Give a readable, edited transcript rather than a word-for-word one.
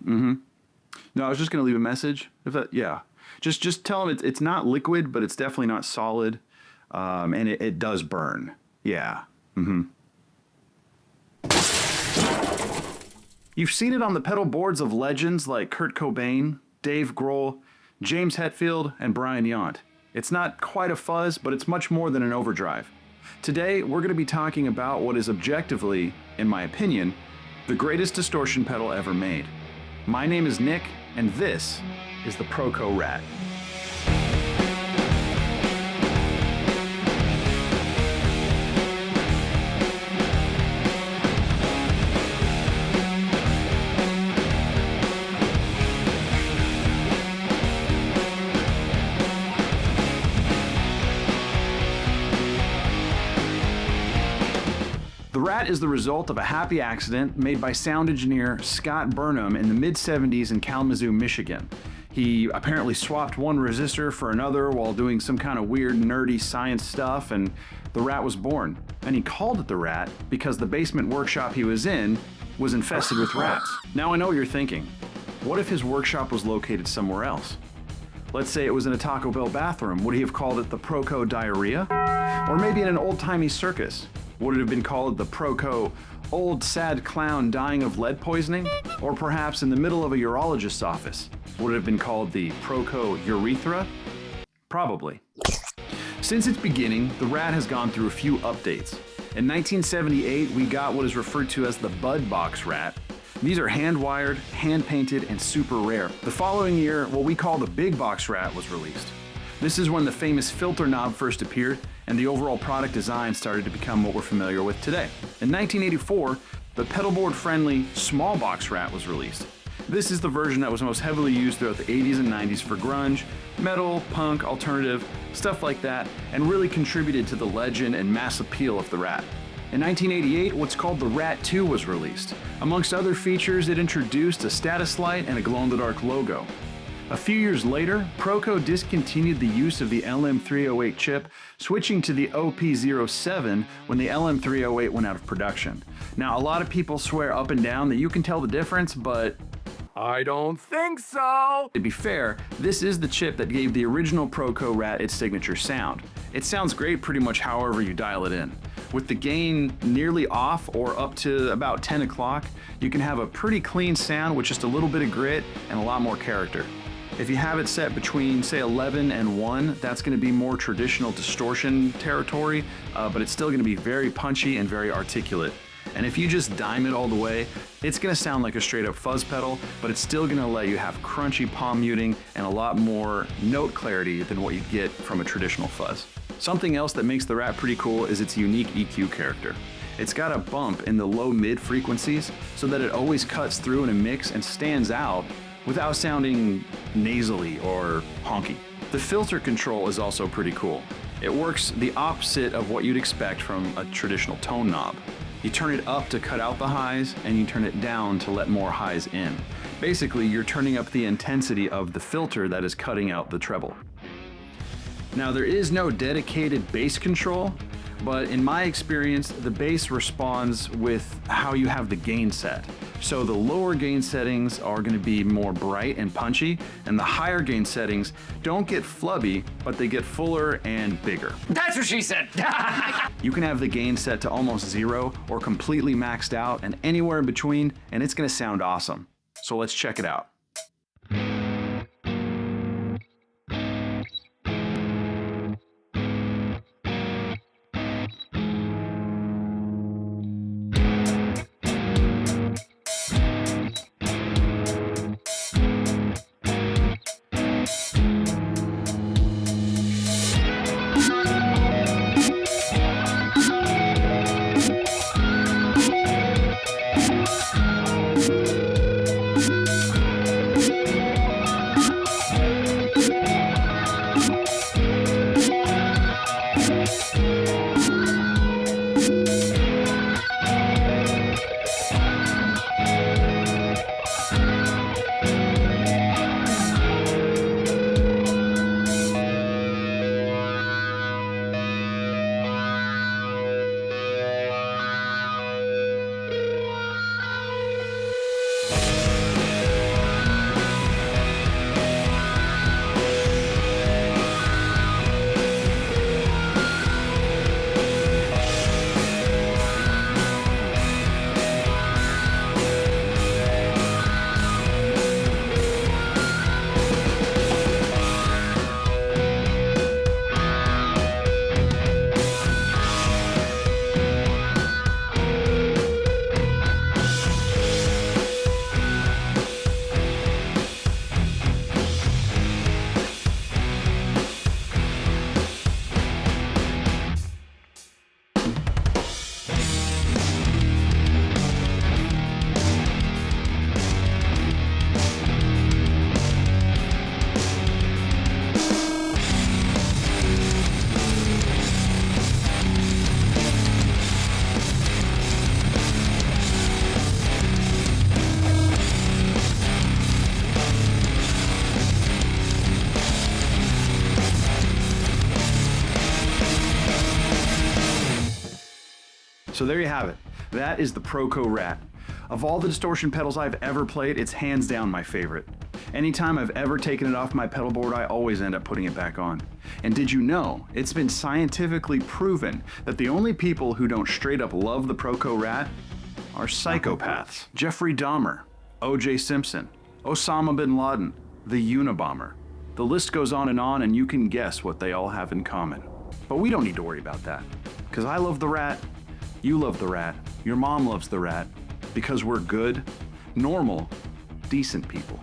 No, I was just going to leave a message. Yeah. Just tell them it's not liquid, but it's definitely not solid. And it does burn. Yeah. You've seen it on the pedal boards of legends like Kurt Cobain, Dave Grohl, James Hetfield, and Brian Yount. It's not quite a fuzz, but it's much more than an overdrive. Today, we're going to be talking about what is objectively, in my opinion, the greatest distortion pedal ever made. My name is Nick, and this is the Proco Rat. The Rat is the result of a happy accident made by sound engineer Scott Burnham in the mid-70s in Kalamazoo, Michigan. He apparently swapped one resistor for another while doing some kind of weird nerdy science stuff, and the Rat was born. And he called it the Rat because the basement workshop he was in was infested with rats. Now I know what you're thinking. What if his workshop was located somewhere else? Let's say it was in a Taco Bell bathroom. Would he have called it the Proco Diarrhea? Or maybe in an old-timey circus? Would it have been called the Proco Old Sad Clown Dying of Lead Poisoning? Or perhaps in the middle of a urologist's office? Would it have been called the Proco Urethra? Probably. Since its beginning, the Rat has gone through a few updates. In 1978, we got what is referred to as the Bud Box Rat. These are hand-wired, hand-painted, and super rare. The following year, what we call the Big Box Rat was released. This is when the famous filter knob first appeared, and the overall product design started to become what we're familiar with today. In 1984, the pedalboard-friendly Small Box Rat was released. This is the version that was most heavily used throughout the 80s and 90s for grunge, metal, punk, alternative, stuff like that, and really contributed to the legend and mass appeal of the Rat. In 1988, what's called the Rat 2 was released. Amongst other features, it introduced a status light and a glow-in-the-dark logo. A few years later, Proco discontinued the use of the LM308 chip, switching to the OP07 when the LM308 went out of production. Now, a lot of people swear up and down that you can tell the difference, but I don't think so! To be fair, this is the chip that gave the original Proco Rat its signature sound. It sounds great pretty much however you dial it in. With the gain nearly off or up to about 10 o'clock, you can have a pretty clean sound with just a little bit of grit and a lot more character. If you have it set between, say, 11 and 1, that's going to be more traditional distortion territory, but it's still going to be very punchy and very articulate. And if you just dime it all the way, it's going to sound like a straight-up fuzz pedal, but it's still going to let you have crunchy palm muting and a lot more note clarity than what you'd get from a traditional fuzz. Something else that makes the Rat pretty cool is its unique EQ character. It's got a bump in the low-mid frequencies so that it always cuts through in a mix and stands out without sounding nasally or honky. The filter control is also pretty cool. It works the opposite of what you'd expect from a traditional tone knob. You turn it up to cut out the highs, and you turn it down to let more highs in. Basically, you're turning up the intensity of the filter that is cutting out the treble. Now, there is no dedicated bass control, but in my experience, the bass responds with how you have the gain set. So the lower gain settings are going to be more bright and punchy, and the higher gain settings don't get flubby, but they get fuller and bigger. That's what she said! You can have the gain set to almost 0 or completely maxed out and anywhere in between, and it's going to sound awesome. So let's check it out. So there you have it. That is the Proco Rat. Of all the distortion pedals I've ever played, it's hands down my favorite. Anytime I've ever taken it off my pedal board, I always end up putting it back on. And did you know, it's been scientifically proven that the only people who don't straight up love the Proco Rat are psychopaths. Jeffrey Dahmer, O.J. Simpson, Osama bin Laden, the Unabomber. The list goes on, and you can guess what they all have in common. But we don't need to worry about that, because I love the Rat, you love the Rat, your mom loves the Rat, because we're good, normal, decent people.